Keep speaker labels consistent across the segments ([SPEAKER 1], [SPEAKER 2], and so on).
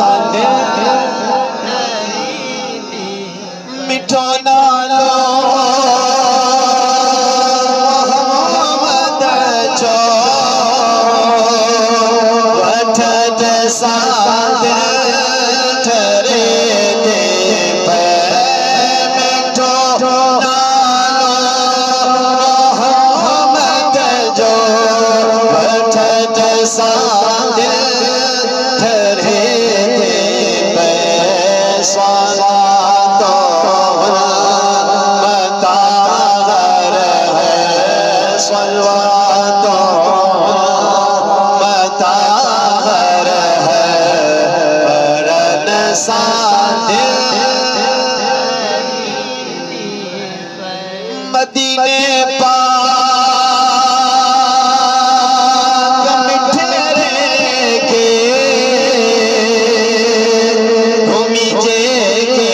[SPEAKER 1] सागे मिठो नालो मोहम्मद जो वठद सागे ठरे दे पे मिठो नालो मोहम्मद जो वठद सागे ठरे दे पे सलातो मताहर है सलवातो मताहर है परन सादे मदीने पाक मिठरे के घूमी जे के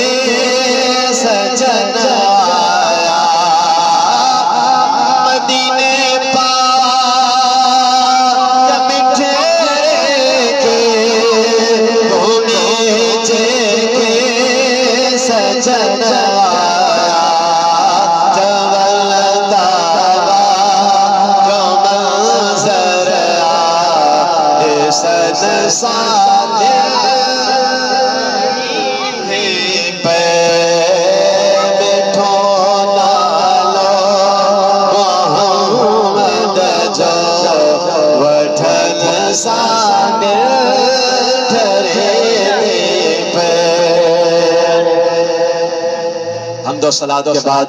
[SPEAKER 1] सजन आया मदीने पाक मिठरे के घूमी जे के सजन आया जवल तावा जो मंजर आए सद सादे पे मिठो नालो मोहम्मद जो वठन सागे ठरे पे। हमदो सलात के बाद